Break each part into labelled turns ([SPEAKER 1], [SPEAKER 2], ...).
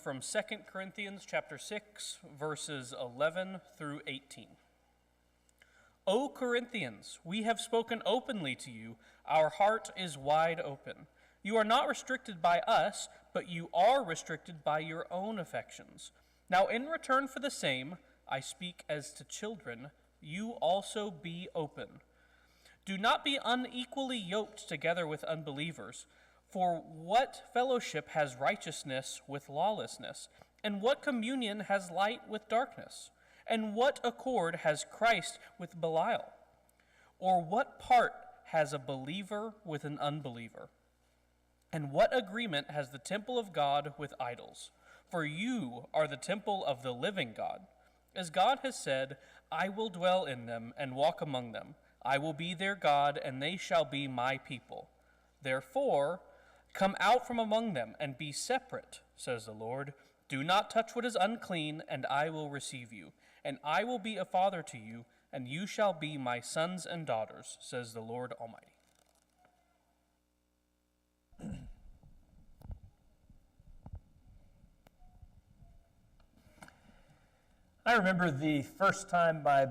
[SPEAKER 1] from 2 Corinthians chapter 6, verses 11 through 18. O Corinthians, we have spoken openly to you. Our heart is wide open. You are not restricted by us, but you are restricted by your own affections. Now in return for the same, I speak as to children, you also be open. Do not be unequally yoked together with unbelievers. For what fellowship has righteousness with lawlessness? And what communion has light with darkness? And what accord has Christ with Belial? Or what part has a believer with an unbeliever? And what agreement has the temple of God with idols? For you are the temple of the living God. As God has said, I will dwell in them and walk among them. I will be their God, and they shall be my people. Therefore, come out from among them and be separate, says the Lord. Do not touch what is unclean, and I will receive you. And I will be a father to you, and you shall be my sons and daughters, says the Lord Almighty.
[SPEAKER 2] I remember the first time my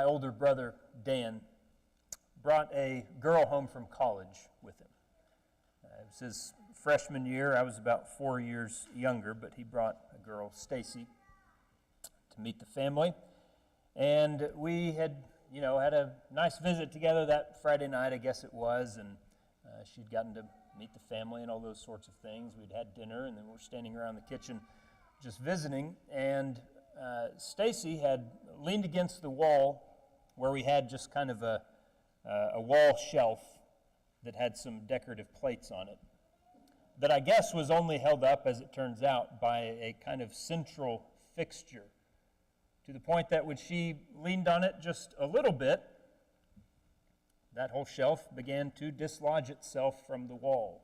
[SPEAKER 2] older brother, Dan, brought a girl home from college with him. It was his freshman year. I was about 4 years younger, but he brought a girl, Stacy, to meet the family. And we had, had a nice visit together that Friday night, I guess it was, and she'd gotten to meet the family and all those sorts of things. We'd had dinner, and then we're standing around the kitchen just visiting, and Stacy had leaned against the wall where we had just kind of a wall shelf that had some decorative plates on it that I guess was only held up, as it turns out, by a kind of central fixture, to the point that when she leaned on it just a little bit, that whole shelf began to dislodge itself from the wall.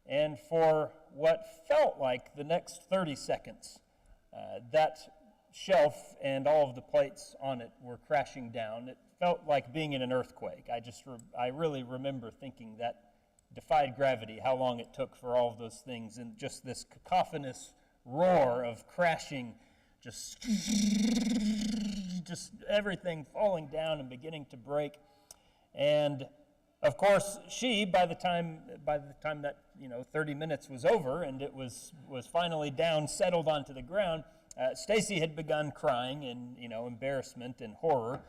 [SPEAKER 2] And for what felt like the next 30 seconds, that shelf and all of the plates on it were crashing down. It felt like being in an earthquake. I really remember thinking that defied gravity, how long it took for all of those things, and just this cacophonous roar of crashing, just everything falling down and beginning to break. And of course, she, by the time that 30 minutes was over and it was finally down, settled onto the ground, Stacy had begun crying in embarrassment and horror.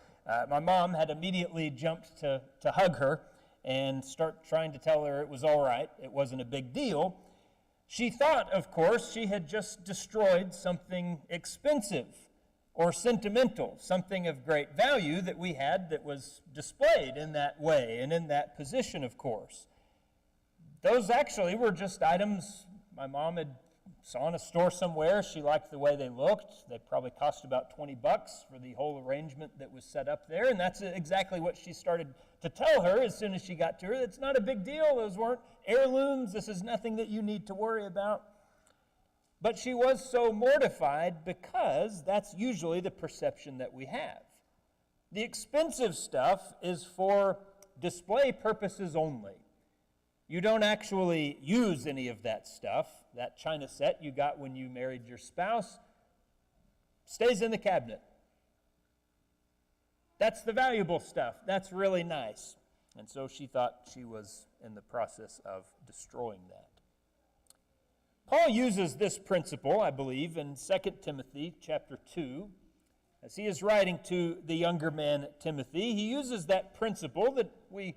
[SPEAKER 2] My mom had immediately jumped to hug her and start trying to tell her it was all right, it wasn't a big deal. She thought, of course, she had just destroyed something expensive or sentimental, something of great value that we had that was displayed in that way and in that position, of course. Those actually were just items my mom had saw in a store somewhere. She liked the way they looked. They probably cost about $20 for the whole arrangement that was set up there, and that's exactly what she started to tell her as soon as she got to her. It's not a big deal. Those weren't heirlooms. This is nothing that you need to worry about. But she was so mortified because that's usually the perception that we have. The expensive stuff is for display purposes only. You don't actually use any of that stuff. That china set you got when you married your spouse stays in the cabinet. That's the valuable stuff. That's really nice. And so she thought she was in the process of destroying that. Paul uses this principle, I believe, in 2 Timothy chapter 2. As he is writing to the younger man Timothy, he uses that principle that we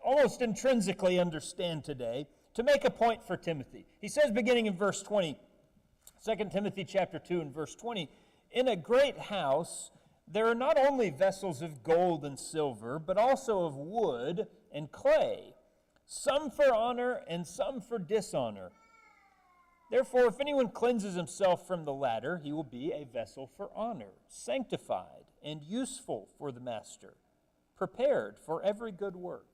[SPEAKER 2] almost intrinsically understand today to make a point for Timothy. He says, beginning in verse 20, 2 Timothy chapter 2 and verse 20, in a great house there are not only vessels of gold and silver, but also of wood and clay, some for honor and some for dishonor. Therefore, if anyone cleanses himself from the latter, he will be a vessel for honor, sanctified and useful for the master, prepared for every good work.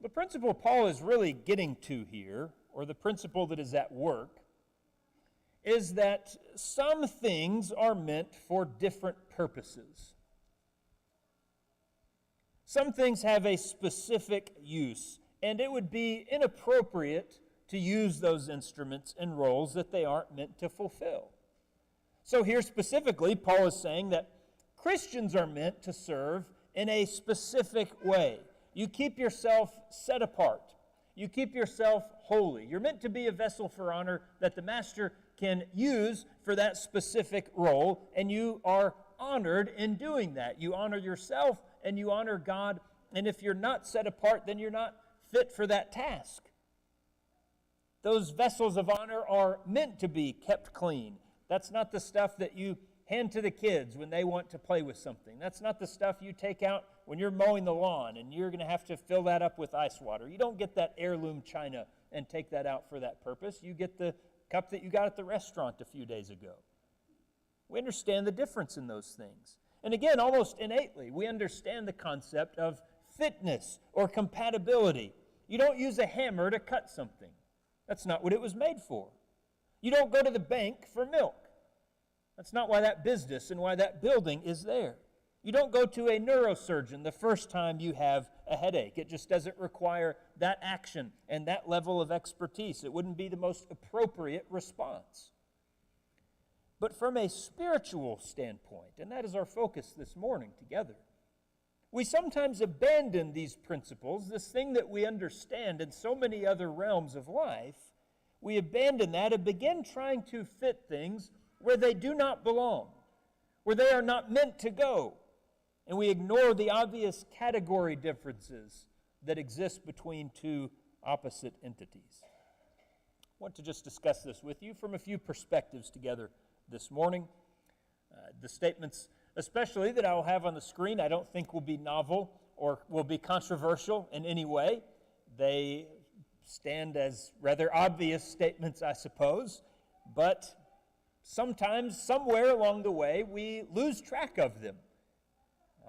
[SPEAKER 2] The principle Paul is really getting to here, or the principle that is at work, is that some things are meant for different purposes. Some things have a specific use, and it would be inappropriate to use those instruments and roles that they aren't meant to fulfill. So here specifically, Paul is saying that Christians are meant to serve in a specific way. You keep yourself set apart. You keep yourself holy. You're meant to be a vessel for honor that the master can use for that specific role, and you are honored in doing that. You honor yourself and you honor God, and if you're not set apart, then you're not fit for that task. Those vessels of honor are meant to be kept clean. That's not the stuff that you hand to the kids when they want to play with something. That's not the stuff you take out when you're mowing the lawn and you're going to have to fill that up with ice water. You don't get that heirloom china and take that out for that purpose. You get the cup that you got at the restaurant a few days ago. We understand the difference in those things. And again, almost innately, we understand the concept of fitness or compatibility. You don't use a hammer to cut something. That's not what it was made for. You don't go to the bank for milk. That's not why that business and why that building is there. You don't go to a neurosurgeon the first time you have a headache. It just doesn't require that action and that level of expertise. It wouldn't be the most appropriate response. But from a spiritual standpoint, and that is our focus this morning together, we sometimes abandon these principles, this thing that we understand in so many other realms of life. We abandon that and begin trying to fit things where they do not belong, where they are not meant to go. And we ignore the obvious category differences that exist between two opposite entities. I want to just discuss this with you from a few perspectives together this morning. The statements, especially that I will have on the screen, I don't think will be novel or will be controversial in any way. They stand as rather obvious statements, I suppose, but sometimes, somewhere along the way, we lose track of them.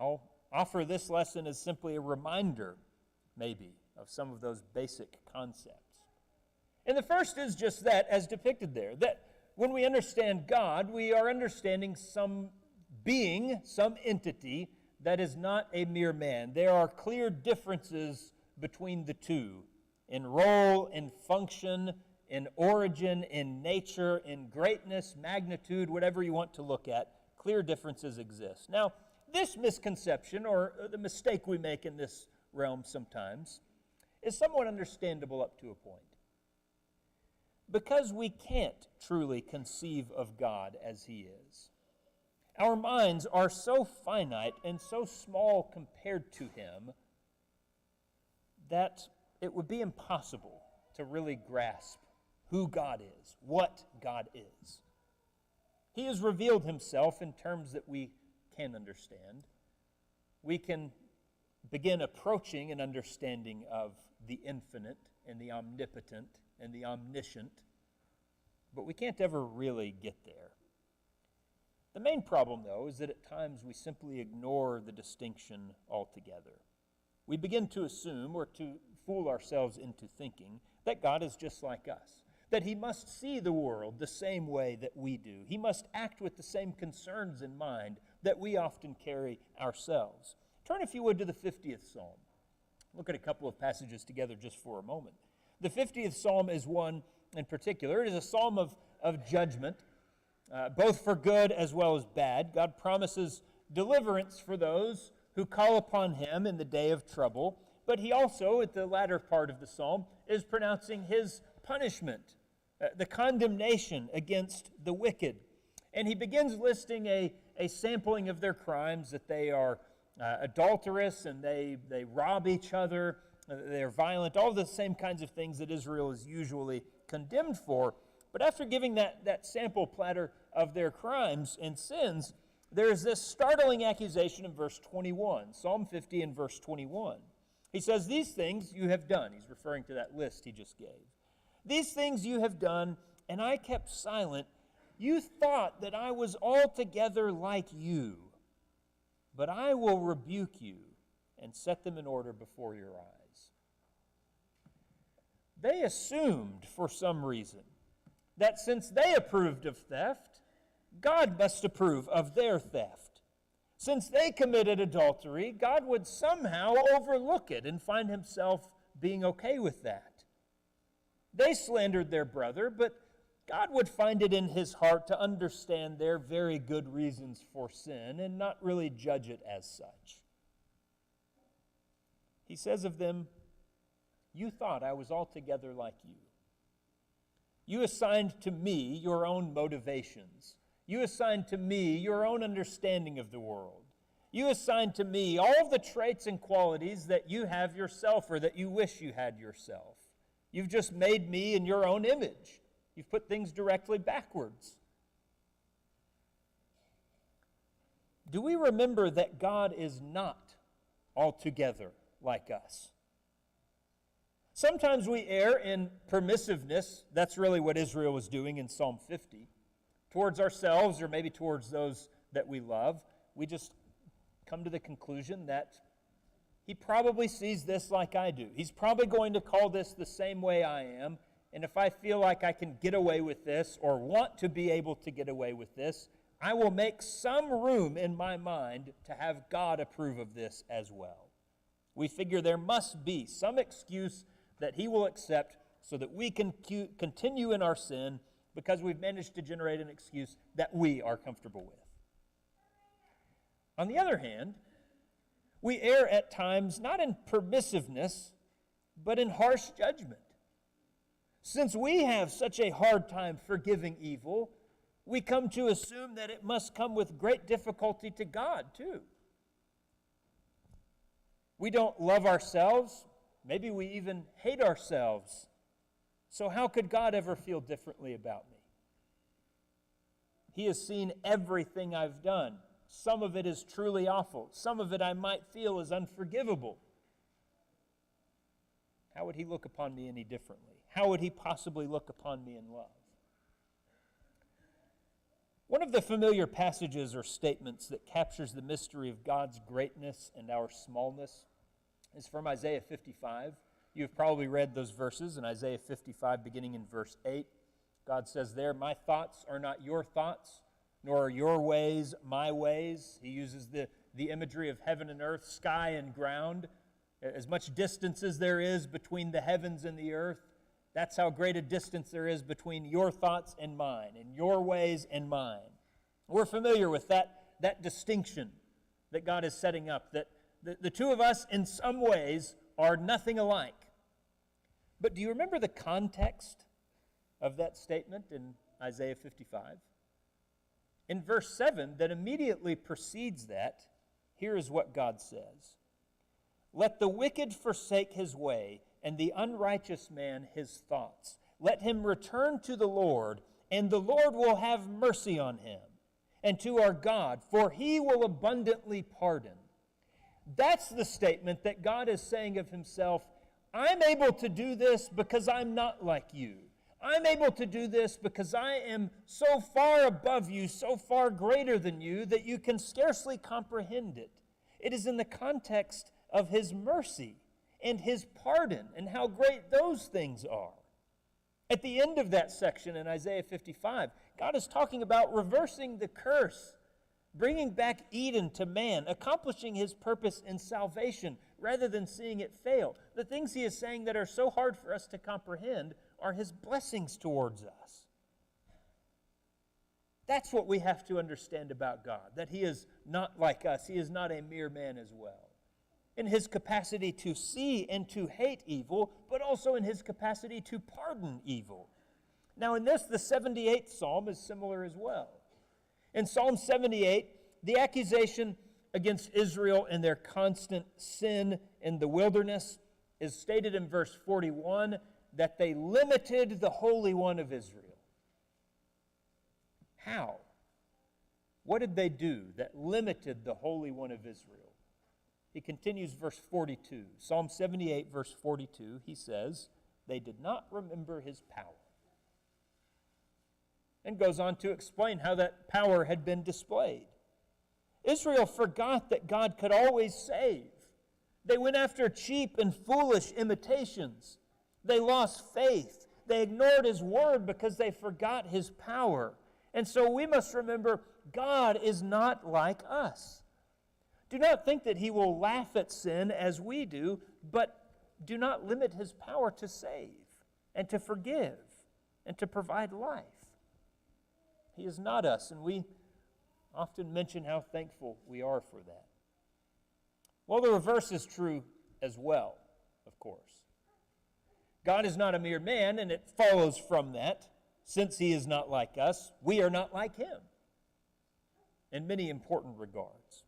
[SPEAKER 2] I'll offer this lesson as simply a reminder, maybe, of some of those basic concepts. And the first is just that, as depicted there, that when we understand God, we are understanding some being, some entity that is not a mere man. There are clear differences between the two in role, in function, in origin, in nature, in greatness, magnitude, whatever you want to look at. Clear differences exist. Now, this misconception, or the mistake we make in this realm sometimes, is somewhat understandable up to a point. Because we can't truly conceive of God as He is. Our minds are so finite and so small compared to Him that it would be impossible to really grasp who God is, what God is. He has revealed Himself in terms that we can understand. We can begin approaching an understanding of the infinite and the omnipotent and the omniscient, but we can't ever really get there. The main problem, though, is that at times we simply ignore the distinction altogether. We begin to assume or to fool ourselves into thinking that God is just like us, that He must see the world the same way that we do. He must act with the same concerns in mind that we often carry ourselves. Turn, if you would, to the 50th Psalm. Look at a couple of passages together just for a moment. The 50th Psalm is one in particular. It is a psalm of judgment, both for good as well as bad. God promises deliverance for those who call upon Him in the day of trouble, but He also, at the latter part of the psalm, is pronouncing His punishment, the condemnation against the wicked. And He begins listing a sampling of their crimes, that they are adulterous and they rob each other, they're violent, all the same kinds of things that Israel is usually condemned for. But after giving that sample platter of their crimes and sins, there's this startling accusation in verse 21, Psalm 50 and verse 21. He says, "These things you have done." He's referring to that list he just gave. "These things you have done, and I kept silent. You thought that I was altogether like you, but I will rebuke you and set them in order before your eyes." They assumed, for some reason, that since they approved of theft, God must approve of their theft. Since they committed adultery, God would somehow overlook it and find Himself being okay with that. They slandered their brother, but God would find it in his heart to understand their very good reasons for sin and not really judge it as such. He says of them, "You thought I was altogether like you. You assigned to me your own motivations. You assigned to me your own understanding of the world. You assigned to me all of the traits and qualities that you have yourself or that you wish you had yourself. You've just made me in your own image. You've put things directly backwards." Do we remember that God is not altogether like us? Sometimes we err in permissiveness. That's really what Israel was doing in Psalm 50. Towards ourselves or maybe towards those that we love, we just come to the conclusion that he probably sees this like I do. He's probably going to call this the same way I am, and if I feel like I can get away with this or want to be able to get away with this, I will make some room in my mind to have God approve of this as well. We figure there must be some excuse that he will accept so that we can continue in our sin because we've managed to generate an excuse that we are comfortable with. On the other hand, we err at times not in permissiveness, but in harsh judgment. Since we have such a hard time forgiving evil, we come to assume that it must come with great difficulty to God, too. We don't love ourselves. Maybe we even hate ourselves. So how could God ever feel differently about me? He has seen everything I've done. Some of it is truly awful. Some of it I might feel is unforgivable. How would he look upon me any differently? How would he possibly look upon me in love? One of the familiar passages or statements that captures the mystery of God's greatness and our smallness is from Isaiah 55. You've probably read those verses in Isaiah 55, beginning in verse 8. God says there, "My thoughts are not your thoughts, nor are your ways my ways." He uses the imagery of heaven and earth, sky and ground. As much distance as there is between the heavens and the earth, that's how great a distance there is between your thoughts and mine, and your ways and mine. We're familiar with that distinction that God is setting up, that the two of us in some ways are nothing alike. But do you remember the context of that statement in Isaiah 55? In verse 7 that immediately precedes that, here is what God says. "Let the wicked forsake his way, and the unrighteous man his thoughts. Let him return to the Lord, and the Lord will have mercy on him, and to our God, for he will abundantly pardon." That's the statement that God is saying of himself. I'm able to do this because I'm not like you. I'm able to do this because I am so far above you, so far greater than you, that you can scarcely comprehend it. It is in the context of his mercy and his pardon and how great those things are. At the end of that section in Isaiah 55, God is talking about reversing the curse, bringing back Eden to man, accomplishing his purpose in salvation rather than seeing it fail. The things he is saying that are so hard for us to comprehend are his blessings towards us. That's what we have to understand about God, that he is not like us. He is not a mere man as well. In his capacity to see and to hate evil, but also in his capacity to pardon evil. Now in this, the 78th Psalm is similar as well. In Psalm 78, the accusation against Israel and their constant sin in the wilderness is stated in verse 41 that they limited the Holy One of Israel. How? What did they do that limited the Holy One of Israel? He continues verse 42. Psalm 78, verse 42, he says, "They did not remember his power." And goes on to explain how that power had been displayed. Israel forgot that God could always save. They went after cheap and foolish imitations. They lost faith. They ignored his word because they forgot his power. And so we must remember, God is not like us. Do not think that he will laugh at sin as we do, but do not limit his power to save. and to forgive and to provide life. He is not us, and we often mention how thankful we are for that. Well, the reverse is true as well, of course. God is not a mere man, and it follows from that, since he is not like us, we are not like him in many important regards.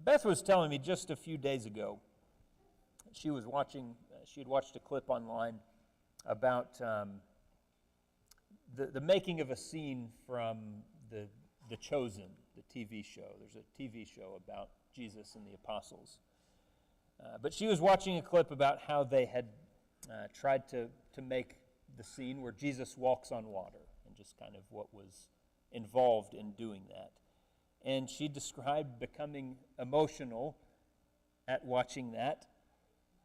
[SPEAKER 2] Beth was telling me just a few days ago, she had watched a clip online about the making of a scene from the Chosen, the TV show. There's a TV show about Jesus and the apostles. But she was watching a clip about how they had tried to make the scene where Jesus walks on water and just kind of what was involved in doing that. And she described becoming emotional at watching that,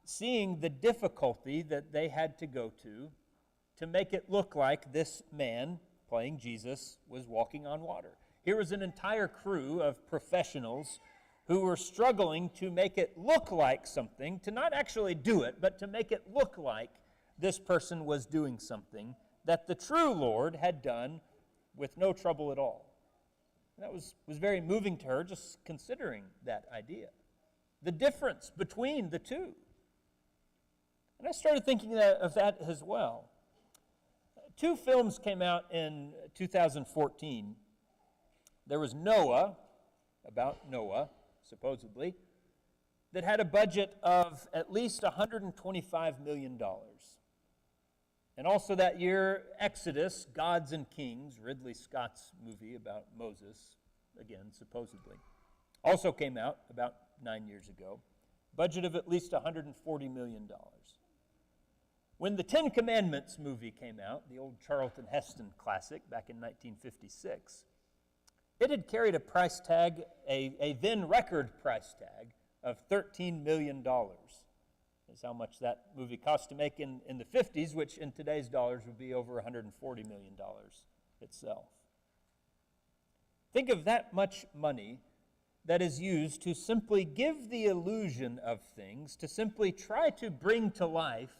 [SPEAKER 2] seeing the difficulty that they had to go to make it look like this man playing Jesus was walking on water. Here was an entire crew of professionals who were struggling to make it look like something, to not actually do it, but to make it look like this person was doing something that the true Lord had done with no trouble at all. And that was very moving to her, just considering that idea. The difference between the two. And I started thinking of that as well. Two films came out in 2014. There was Noah, about Noah, supposedly, that had a budget of at least $125 million. And also that year, Exodus, Gods and Kings, Ridley Scott's movie about Moses, again, supposedly, also came out about 9 years ago. Budget of at least $140 million. When the Ten Commandments movie came out, the old Charlton Heston classic back in 1956, it had carried a price tag, a then record price tag, of $13 million. That's how much that movie cost to make in the 50s, which in today's dollars would be over $140 million itself. Think of that much money that is used to simply give the illusion of things, to simply try to bring to life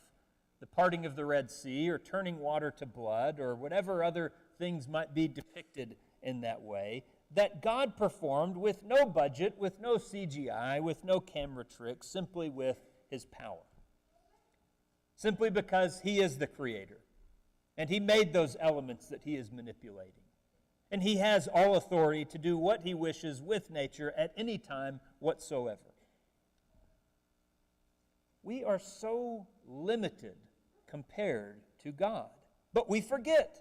[SPEAKER 2] the parting of the Red Sea or turning water to blood or whatever other things might be depicted in that way, that God performed with no budget, with no CGI, with no camera tricks, simply with his power. Simply because he is the creator, and he made those elements that he is manipulating. And he has all authority to do what he wishes with nature at any time whatsoever. We are so limited compared to God, but we forget.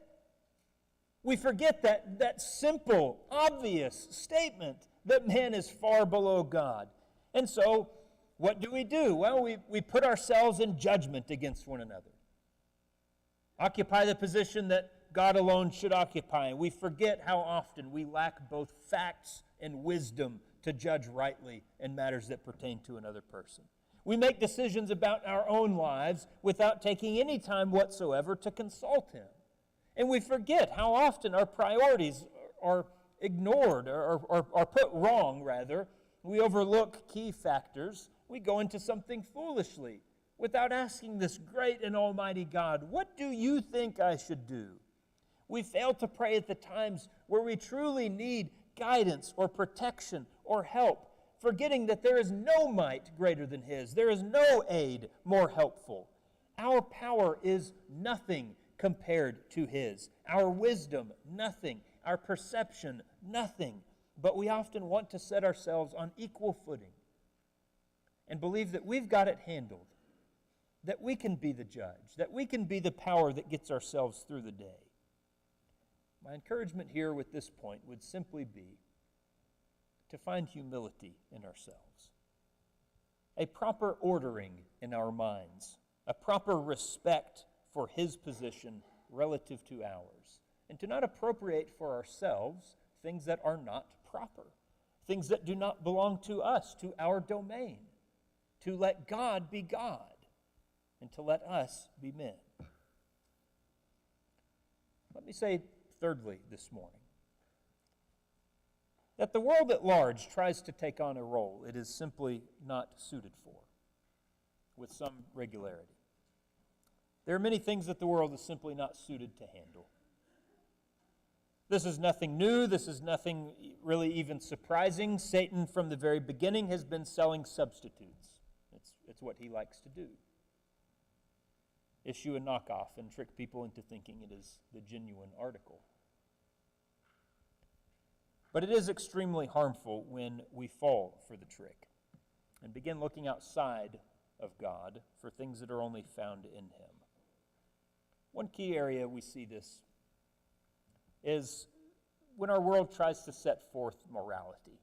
[SPEAKER 2] We forget that simple, obvious statement that man is far below God. And so, what do? Well, we put ourselves in judgment against one another. Occupy the position that God alone should occupy. We forget how often we lack both facts and wisdom to judge rightly in matters that pertain to another person. We make decisions about our own lives without taking any time whatsoever to consult him. And we forget how often our priorities are ignored or put wrong, rather. We overlook key factors. We go into something foolishly without asking this great and almighty God, what do you think I should do? We fail to pray at the times where we truly need guidance or protection or help, forgetting that there is no might greater than his. There is no aid more helpful. Our power is nothing compared to his. Our wisdom, nothing. Our perception, nothing. But we often want to set ourselves on equal footing and believe that we've got it handled, that we can be the judge, that we can be the power that gets ourselves through the day. My encouragement here with this point would simply be to find humility in ourselves, a proper ordering in our minds, a proper respect for his position relative to ours, and to not appropriate for ourselves things that are not proper, things that do not belong to us, to our domain, to let God be God, and to let us be men. Let me say, thirdly, this morning, that the world at large tries to take on a role it is simply not suited for, with some regularity. There are many things that the world is simply not suited to handle. This is nothing new. This is nothing really even surprising. Satan, from the very beginning, has been selling substitutes. It's what he likes to do. Issue a knockoff and trick people into thinking it is the genuine article. But it is extremely harmful when we fall for the trick and begin looking outside of God for things that are only found in him. One key area we see this is when our world tries to set forth morality.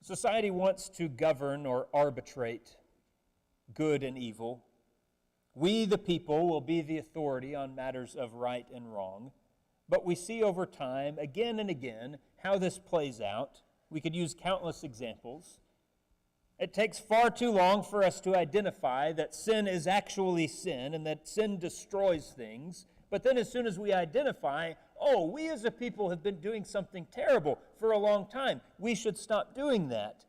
[SPEAKER 2] Society wants to govern or arbitrate good and evil. We, the people, will be the authority on matters of right and wrong. But we see over time, again and again, how this plays out. We could use countless examples. It takes far too long for us to identify that sin is actually sin and that sin destroys things. But then as soon as we identify, oh, we as a people have been doing something terrible for a long time, we should stop doing that.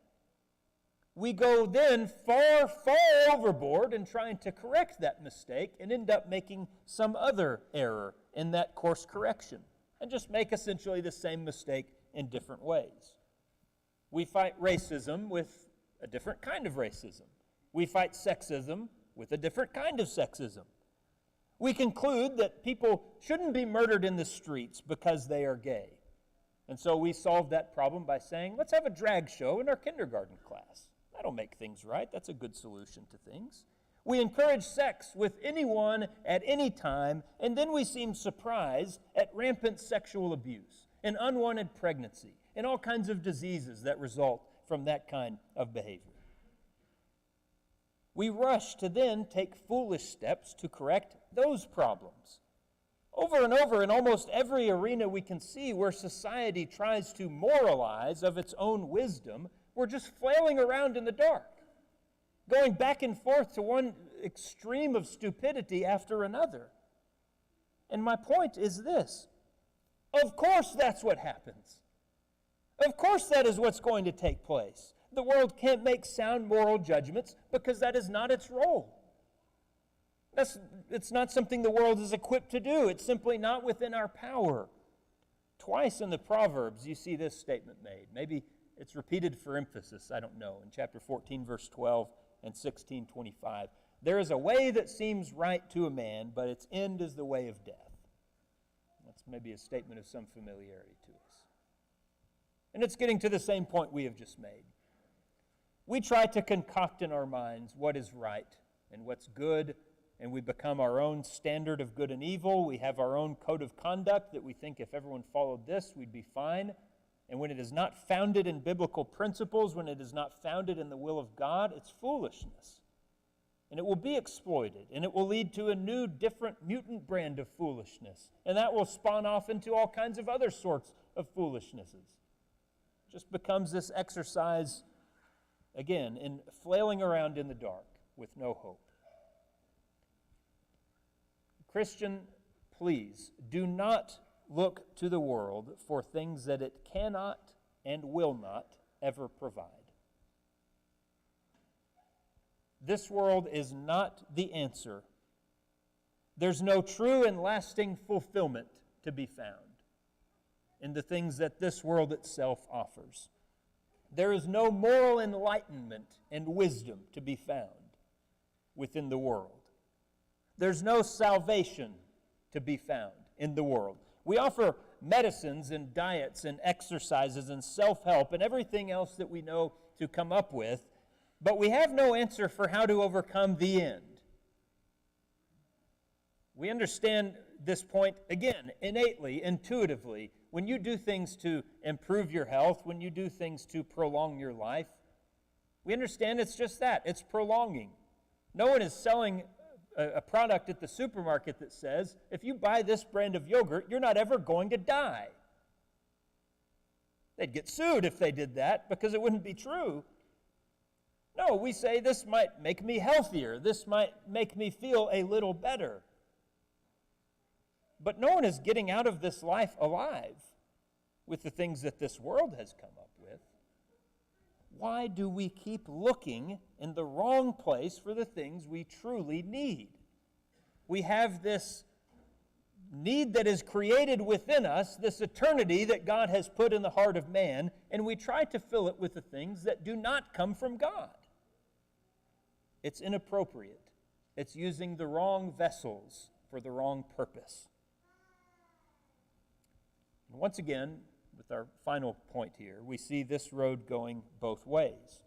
[SPEAKER 2] We go then far, far overboard in trying to correct that mistake and end up making some other error in that course correction and just make essentially the same mistake in different ways. We fight racism with a different kind of racism. We fight sexism with a different kind of sexism. We conclude that people shouldn't be murdered in the streets because they are gay. And so we solve that problem by saying, let's have a drag show in our kindergarten class. That'll make things right. That's a good solution to things. We encourage sex with anyone at any time, and then we seem surprised at rampant sexual abuse and unwanted pregnancy and all kinds of diseases that result from that kind of behavior. We rush to then take foolish steps to correct those problems. Over and over in almost every arena we can see where society tries to moralize of its own wisdom, we're just flailing around in the dark, going back and forth to one extreme of stupidity after another. And my point is this: of course that's what happens. Of course that is what's going to take place. The world can't make sound moral judgments because that is not its role. It's not something the world is equipped to do. It's simply not within our power. Twice in the Proverbs you see this statement made. Maybe it's repeated for emphasis, I don't know. In chapter 14, verse 12 and 16:25. There is a way that seems right to a man, but its end is the way of death. That's maybe a statement of some familiarity to us. And it's getting to the same point we have just made. We try to concoct in our minds what is right and what's good, and we become our own standard of good and evil. We have our own code of conduct that we think if everyone followed this, we'd be fine. And when it is not founded in biblical principles, when it is not founded in the will of God, it's foolishness. And it will be exploited, and it will lead to a new, different, mutant brand of foolishness. And that will spawn off into all kinds of other sorts of foolishnesses. It just becomes this exercise, again, in flailing around in the dark with no hope. Christian, please, do not look to the world for things that it cannot and will not ever provide. This world is not the answer. There's no true and lasting fulfillment to be found in the things that this world itself offers. There is no moral enlightenment and wisdom to be found within the world. There's no salvation to be found in the world. We offer medicines and diets and exercises and self-help and everything else that we know to come up with, but we have no answer for how to overcome the end. We understand this point, again, innately, intuitively. When you do things to improve your health, when you do things to prolong your life, we understand it's just that. It's prolonging. No one is selling a product at the supermarket that says, if you buy this brand of yogurt, you're not ever going to die. They'd get sued if they did that because it wouldn't be true. No, we say this might make me healthier. This might make me feel a little better. But no one is getting out of this life alive with the things that this world has come up with. why do we keep looking in the wrong place for the things we truly need? We have this need that is created within us, this eternity that God has put in the heart of man, and we try to fill it with the things that do not come from God. It's inappropriate. It's using the wrong vessels for the wrong purpose. And once again, with our final point here, we see this road going both ways.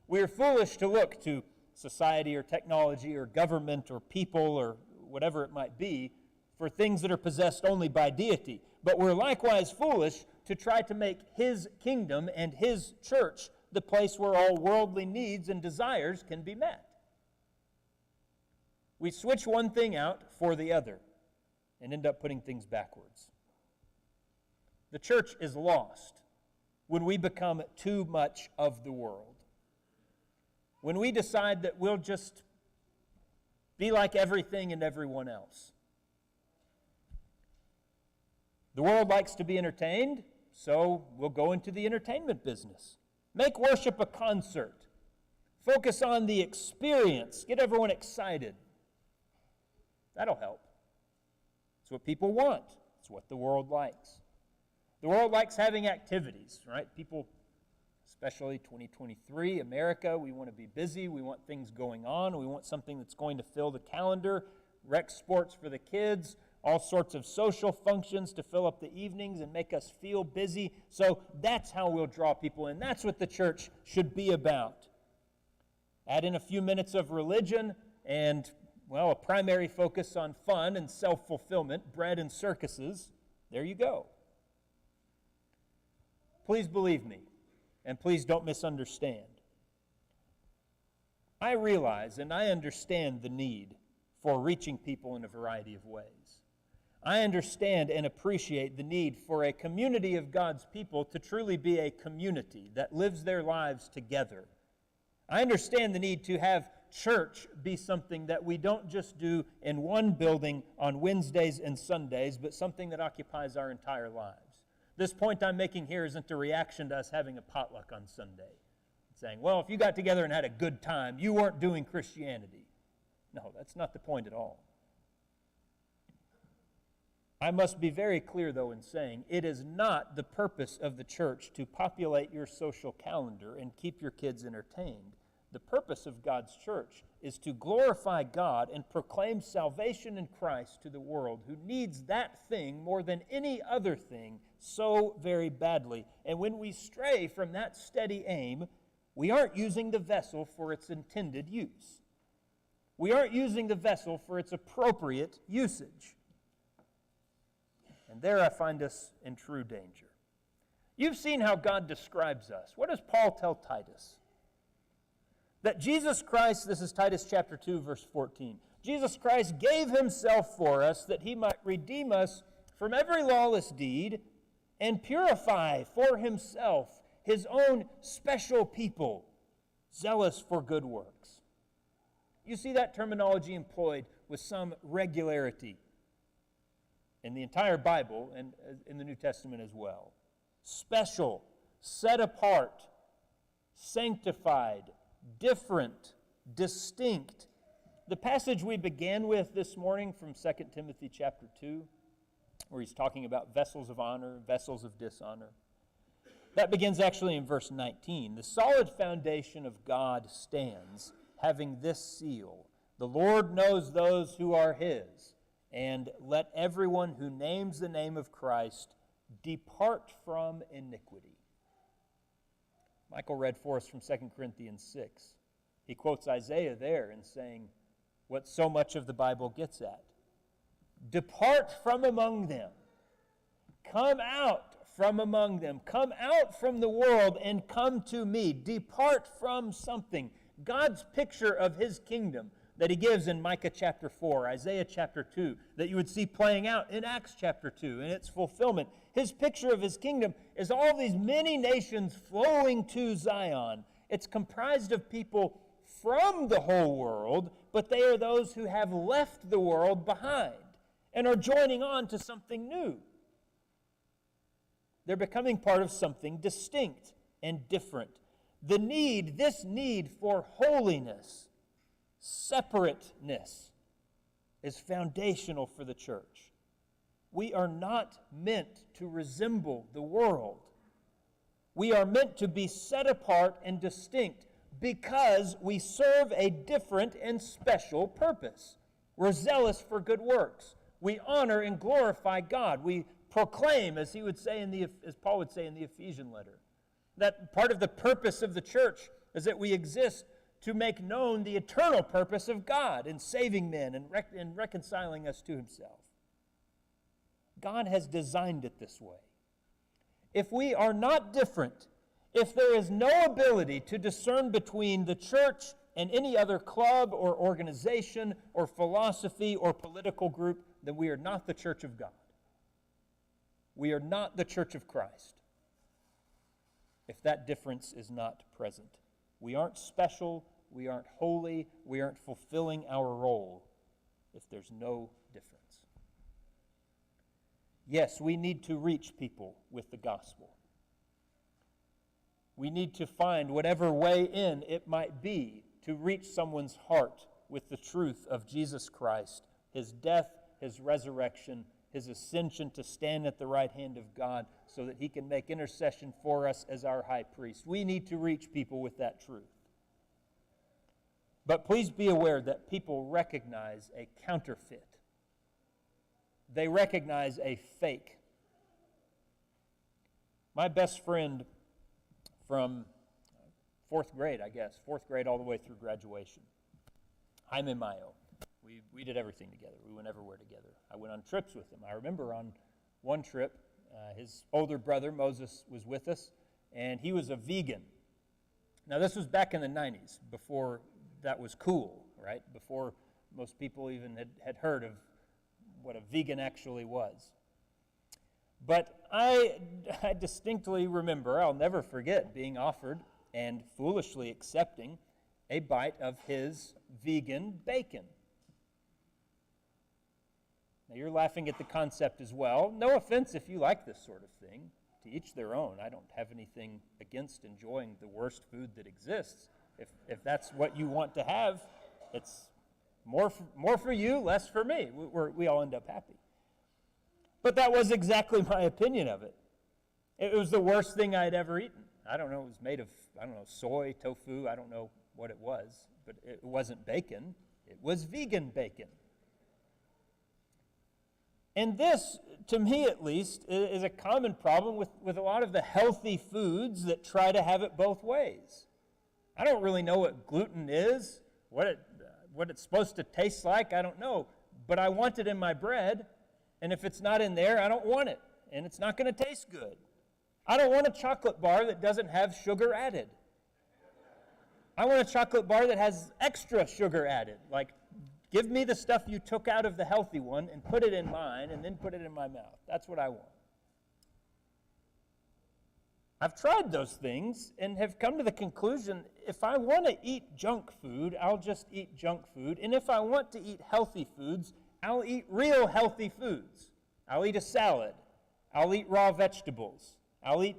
[SPEAKER 2] We are foolish to look to society or technology or government or people or whatever it might be for things that are possessed only by deity. But we're likewise foolish to try to make His kingdom and His church the place where all worldly needs and desires can be met. We switch one thing out for the other and end up putting things backwards. The church is lost when we become too much of the world. When we decide that we'll just be like everything and everyone else. The world likes to be entertained, so we'll go into the entertainment business. Make worship a concert. Focus on the experience. Get everyone excited. That'll help. It's what people want. It's what the world likes. The world likes having activities, right? People, especially 2023, America, we want to be busy. We want things going on. We want something that's going to fill the calendar. Rec sports for the kids. All sorts of social functions to fill up the evenings and make us feel busy. So that's how we'll draw people in. That's what the church should be about. Add in a few minutes of religion and, well, a primary focus on fun and self-fulfillment, bread and circuses. There you go. Please believe me, and please don't misunderstand. I realize and I understand the need for reaching people in a variety of ways. I understand and appreciate the need for a community of God's people to truly be a community that lives their lives together. I understand the need to have church be something that we don't just do in one building on Wednesdays and Sundays, but something that occupies our entire lives. This point I'm making here isn't a reaction to us having a potluck on Sunday. Saying, well, if you got together and had a good time, you weren't doing Christianity. No, that's not the point at all. I must be very clear, though, in saying it is not the purpose of the church to populate your social calendar and keep your kids entertained. The purpose of God's church is to glorify God and proclaim salvation in Christ to the world who needs that thing more than any other thing so very badly. And when we stray from that steady aim, we aren't using the vessel for its intended use. We aren't using the vessel for its appropriate usage. And there I find us in true danger. You've seen how God describes us. What does Paul tell Titus? That Jesus Christ, this is Titus chapter 2, verse 14. Jesus Christ gave himself for us that he might redeem us from every lawless deed and purify for himself his own special people, zealous for good works. You see that terminology employed with some regularity in the entire Bible and in the New Testament as well. Special, set apart, sanctified, different, distinct. The passage we began with this morning from 2 Timothy chapter 2, where he's talking about vessels of honor, vessels of dishonor, that begins actually in verse 19. The solid foundation of God stands, having this seal: the Lord knows those who are his, and let everyone who names the name of Christ depart from iniquity. Michael read for us from 2 Corinthians 6. He quotes Isaiah there in saying what so much of the Bible gets at. Depart from among them. Come out from among them. Come out from the world and come to me. Depart from something. God's picture of his kingdom that he gives in Micah chapter 4, Isaiah chapter 2, that you would see playing out in Acts chapter 2 in its fulfillment. His picture of his kingdom is all these many nations flowing to Zion. It's comprised of people from the whole world, but they are those who have left the world behind and are joining on to something new. They're becoming part of something distinct and different. This need for holiness, separateness, is foundational for the church. We are not meant to resemble the world. We are meant to be set apart and distinct because we serve a different and special purpose. We're zealous for good works. We honor and glorify God. We proclaim, as Paul would say in the Ephesian letter, that part of the purpose of the church is that we exist to make known the eternal purpose of God in saving men and reconciling us to himself. God has designed it this way. If we are not different, if there is no ability to discern between the church and any other club or organization or philosophy or political group, then we are not the church of God. We are not the church of Christ if that difference is not present. We aren't special, we aren't holy, we aren't fulfilling our role if there's no difference. Yes, we need to reach people with the gospel. We need to find whatever way in it might be to reach someone's heart with the truth of Jesus Christ, his death, his resurrection, his ascension to stand at the right hand of God so that he can make intercession for us as our high priest. We need to reach people with that truth. But please be aware that people recognize a counterfeit. They recognize a fake. My best friend from fourth grade all the way through graduation, Jaime Mayo. We did everything together. We went everywhere together. I went on trips with him. I remember on one trip, his older brother, Moses, was with us, and he was a vegan. Now, this was back in the 90s, before that was cool, right? Before most people even had heard of what a vegan actually was. But I distinctly remember, I'll never forget, being offered and foolishly accepting a bite of his vegan bacon. Now, you're laughing at the concept as well. No offense if you like this sort of thing. To each their own. I don't have anything against enjoying the worst food that exists. If that's what you want to have, it's more for you, less for me. We all end up happy. But that was exactly my opinion of it. It was the worst thing I'd ever eaten. I don't know, it was made of, soy, tofu, I don't know what it was, but it wasn't bacon. It was vegan bacon. And this, to me at least, is a common problem with a lot of the healthy foods that try to have it both ways. I don't really know what gluten is, what it's supposed to taste like, I don't know. But I want it in my bread, and if it's not in there, I don't want it, and it's not going to taste good. I don't want a chocolate bar that doesn't have sugar added. I want a chocolate bar that has extra sugar added, like give me the stuff you took out of the healthy one and put it in mine and then put it in my mouth. That's what I want. I've tried those things and have come to the conclusion, if I want to eat junk food, I'll just eat junk food. And if I want to eat healthy foods, I'll eat real healthy foods. I'll eat a salad. I'll eat raw vegetables. I'll eat,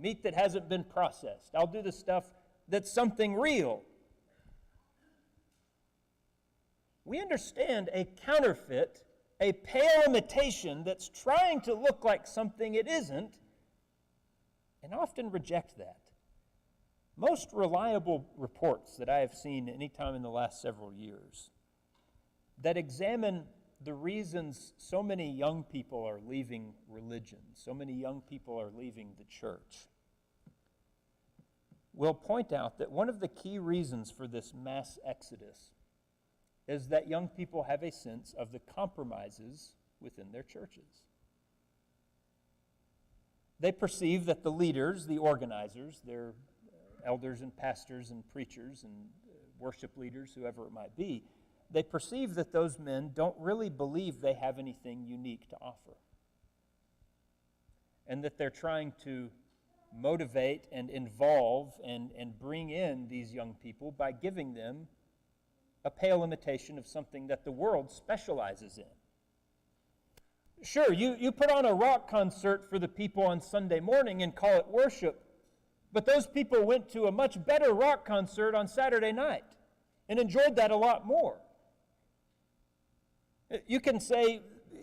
[SPEAKER 2] meat that hasn't been processed. I'll do the stuff that's something real. We understand a counterfeit, a pale imitation that's trying to look like something it isn't, and often reject that. Most reliable reports that I have seen any time in the last several years that examine the reasons so many young people are leaving religion, so many young people are leaving the church, will point out that one of the key reasons for this mass exodus is that young people have a sense of the compromises within their churches. They perceive that the leaders, the organizers, their elders and pastors and preachers and worship leaders, whoever it might be, they perceive that those men don't really believe they have anything unique to offer. And that they're trying to motivate and involve and bring in these young people by giving them a pale imitation of something that the world specializes in. Sure, you put on a rock concert for the people on Sunday morning and call it worship, But those people went to a much better rock concert on Saturday night and enjoyed that a lot more. You can say,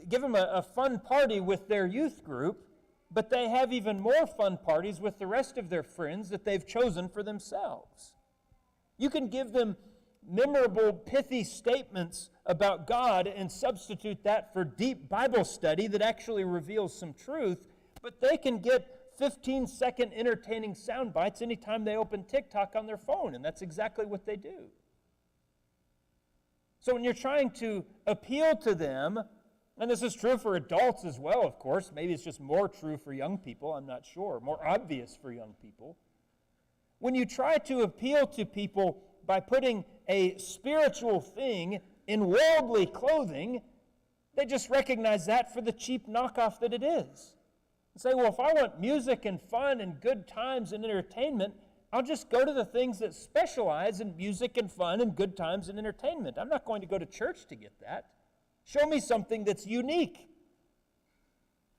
[SPEAKER 2] give them a fun party with their youth group, but they have even more fun parties with the rest of their friends that they've chosen for themselves. You can give them memorable, pithy statements about God and substitute that for deep Bible study that actually reveals some truth, but they can get 15-second entertaining sound bites anytime they open TikTok on their phone, and that's exactly what they do. So when you're trying to appeal to them, and this is true for adults as well, of course, maybe it's just more true for young people, I'm not sure, more obvious for young people. When you try to appeal to people by putting a spiritual thing in worldly clothing, they just recognize that for the cheap knockoff that it is. And say, well, if I want music and fun and good times and entertainment, I'll just go to the things that specialize in music and fun and good times and entertainment. I'm not going to go to church to get that. Show me something that's unique.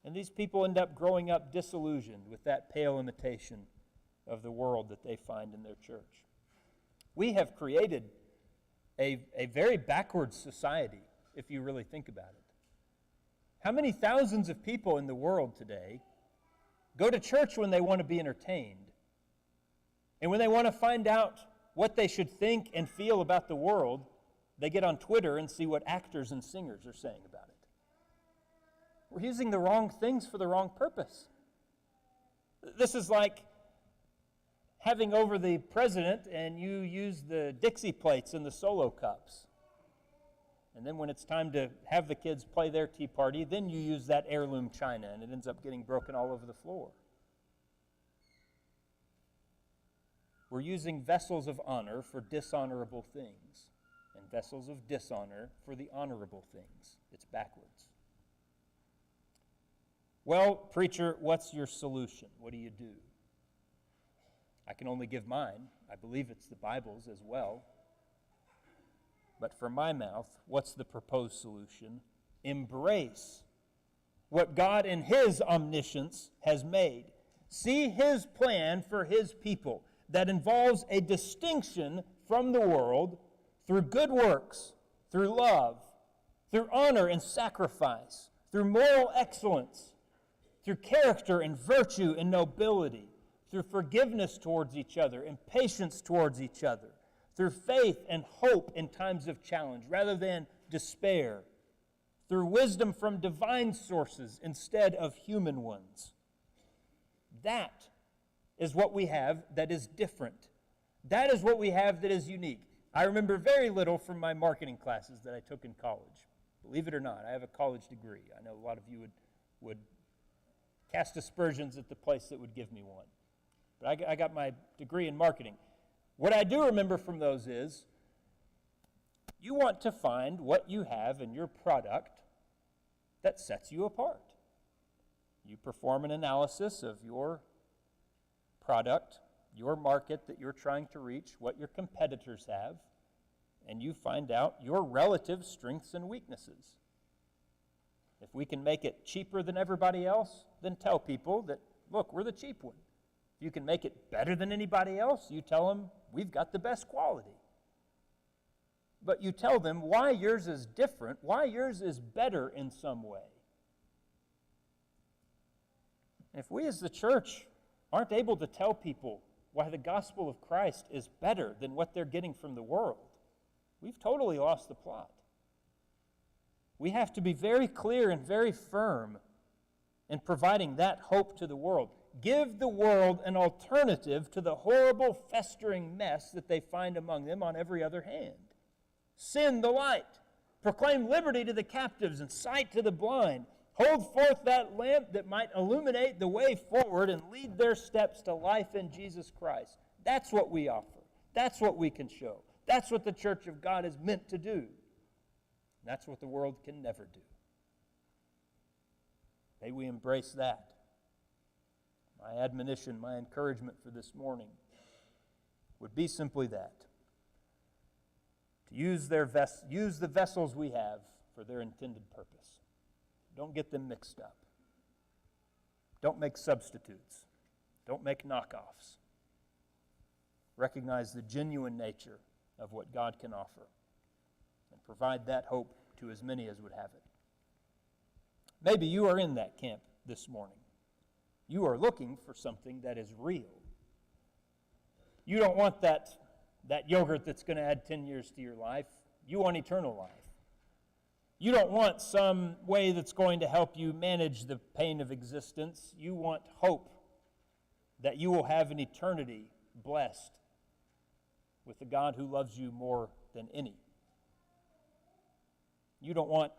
[SPEAKER 2] And these people end up growing up disillusioned with that pale imitation of the world that they find in their church. We have created a very backward society, if you really think about it. How many thousands of people in the world today go to church when they want to be entertained? And when they want to find out what they should think and feel about the world, they get on Twitter and see what actors and singers are saying about it. We're using the wrong things for the wrong purpose. This is like having over the president and you use the Dixie plates and the Solo cups. And then when it's time to have the kids play their tea party, then you use that heirloom china and it ends up getting broken all over the floor. We're using vessels of honor for dishonorable things and vessels of dishonor for the honorable things. It's backwards. Well, preacher, what's your solution? What do you do? I can only give mine. I believe it's the Bible's as well. But from my mouth, what's the proposed solution? Embrace what God in His omniscience has made. See His plan for His people that involves a distinction from the world through good works, through love, through honor and sacrifice, through moral excellence, through character and virtue and nobility, through forgiveness towards each other and patience towards each other, through faith and hope in times of challenge rather than despair, through wisdom from divine sources instead of human ones. That is what we have that is different. That is what we have that is unique. I remember very little from my marketing classes that I took in college. Believe it or not, I have a college degree. I know a lot of you would cast aspersions at the place that would give me one. But I got my degree in marketing. What I do remember from those is you want to find what you have in your product that sets you apart. You perform an analysis of your product, your market that you're trying to reach, what your competitors have, and you find out your relative strengths and weaknesses. If we can make it cheaper than everybody else, then tell people that, look, we're the cheap one. If you can make it better than anybody else, you tell them we've got the best quality. But you tell them why yours is different, why yours is better in some way. And if we as the church aren't able to tell people why the gospel of Christ is better than what they're getting from the world, we've totally lost the plot. We have to be very clear and very firm in providing that hope to the world. Give the world an alternative to the horrible, festering mess that they find among them on every other hand. Send the light. Proclaim liberty to the captives and sight to the blind. Hold forth that lamp that might illuminate the way forward and lead their steps to life in Jesus Christ. That's what we offer. That's what we can show. That's what the church of God is meant to do. That's what the world can never do. May we embrace that. My admonition, my encouragement for this morning would be simply that. To use the vessels we have for their intended purpose. Don't get them mixed up. Don't make substitutes. Don't make knockoffs. recognize the genuine nature of what God can offer, and provide that hope to as many as would have it. Maybe you are in that camp this morning. You are looking for something that is real. You don't want that yogurt that's going to add 10 years to your life. You want eternal life. You don't want some way that's going to help you manage the pain of existence. You want hope that you will have an eternity blessed with the God who loves you more than any. You don't want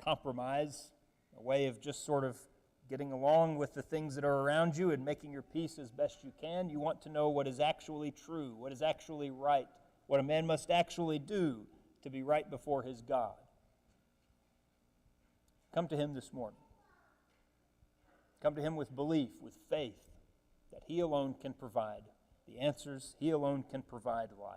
[SPEAKER 2] compromise, a way of just sort of getting along with the things that are around you and making your peace as best you can. You want to know what is actually true, what is actually right, what a man must actually do to be right before his God. Come to him this morning. Come to him with belief, with faith, that he alone can provide the answers, he alone can provide life.